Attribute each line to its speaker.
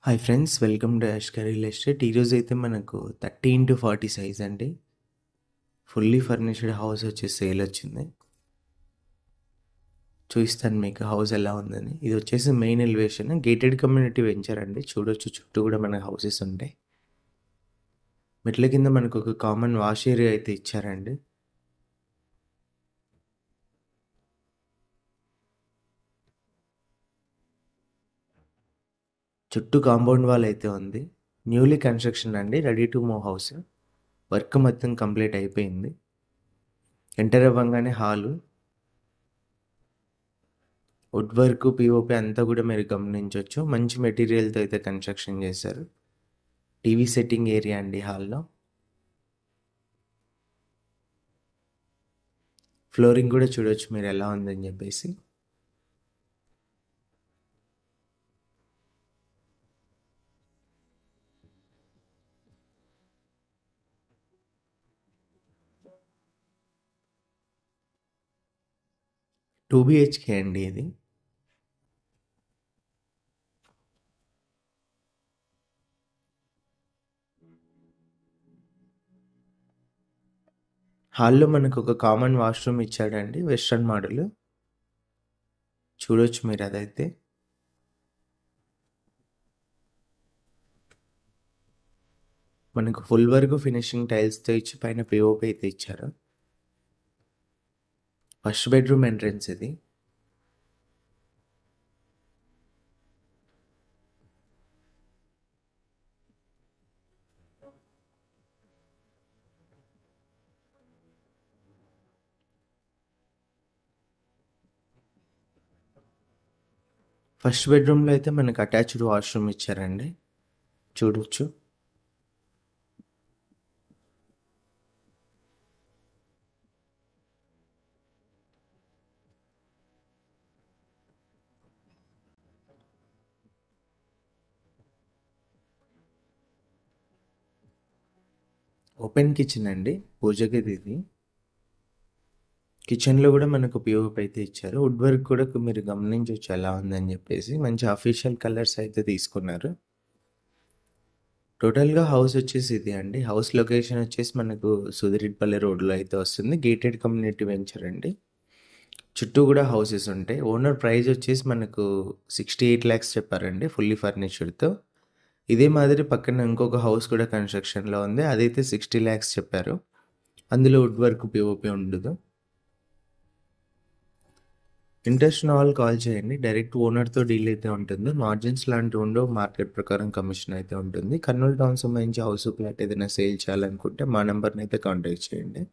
Speaker 1: Hi friends, welcome to యాష్కర్ real estate. ఈరోజు అయితే మనకు 30x40 సైజ్ అండి, ఫుల్లీ ఫర్నిష్డ్ హౌస్ వచ్చి సేల్ వచ్చింది. చూపిస్తాను మీకు హౌస్ ఎలా ఉందని. ఇది వచ్చేసి main elevation, gated community venture అండి. చూడొచ్చు, చుట్టూ కూడా మనకు హౌసెస్ ఉంటాయి. మెట్ల కింద మనకు ఒక కామన్ వాష్ ఏరియా అయితే ఇచ్చారండి. చుట్టూ కాంపౌండ్ వాల్ అయితే ఉంది. న్యూలీ కన్స్ట్రక్షన్ అండి, ready to move house. Work మొత్తం కంప్లీట్ అయిపోయింది. ఎంటర్ అవ్వగానే హాలు, వుడ్ వర్క్, పిఓపి అంతా కూడా మీరు గమనించవచ్చు. మంచి మెటీరియల్తో అయితే కన్స్ట్రక్షన్ చేశారు. టీవీ సెట్టింగ్ ఏరియా అండి హాల్లో. ఫ్లోరింగ్ కూడా చూడొచ్చు మీరు ఎలా ఉందని చెప్పేసి. టూ బిహెచ్కే అండి ఇది. హాల్లో మనకు ఒక కామన్ వాష్రూమ్ ఇచ్చాడండి, వెస్ట్రన్ మోడల్. చూడొచ్చు మీరు అదైతే. మనకు ఫుల్ వర్క్ ఫినిషింగ్ టైల్స్తో ఇచ్చి పైన పిఓపి అయితే ఇచ్చారు. ఫస్ట్ బెడ్రూమ్ ఎంట్రన్స్ ఇది. ఫస్ట్ బెడ్రూమ్లో అయితే మనకు అటాచ్డ్ వాష్రూమ్ ఇచ్చారండి, చూడొచ్చు. ఓపెన్ కిచెన్ అండి, పూజ గది ఇది. కిచెన్లో కూడా మనకు పిఓపి అయితే ఇచ్చారు. వుడ్ వర్క్ కూడా మీరు గమనించవచ్చు ఎలా ఉందని చెప్పేసి. మంచి అఫీషియల్ కలర్స్ అయితే తీసుకున్నారు. టోటల్గా హౌస్ వచ్చేసి ఇది అండి. హౌస్ లొకేషన్ వచ్చేసి మనకు సుదిరిపల్లి రోడ్లో అయితే వస్తుంది. గేటెడ్ కమ్యూనిటీ వెంచర్ అండి. చుట్టూ కూడా హౌసెస్ ఉంటాయి. ఓనర్ ప్రైస్ వచ్చేసి మనకు 68 lakhs చెప్పారండి, ఫుల్లీ ఫర్నిచర్డ్తో. ఇదే మాదిరి పక్కన ఇంకొక హౌస్ కూడా కన్స్ట్రక్షన్లో ఉంది, అదైతే 60 lakhs చెప్పారు. అందులో వుడ్ వర్క్ పిఓపి ఉండదు. ఇంట్రెస్ట్ ఉన్న వాళ్ళు కాల్ చేయండి. డైరెక్ట్ ఓనర్తో డీల్ అయితే ఉంటుంది. మార్జిన్స్ లాంటివి ఉండవు, మార్కెట్ ప్రకారం కమిషన్ అయితే ఉంటుంది. కర్నూలు టౌన్ సంబంధించి హౌస్ ప్లాట్ ఏదైనా సేల్ చేయాలనుకుంటే మా నెంబర్ని అయితే కాంటాక్ట్ చేయండి.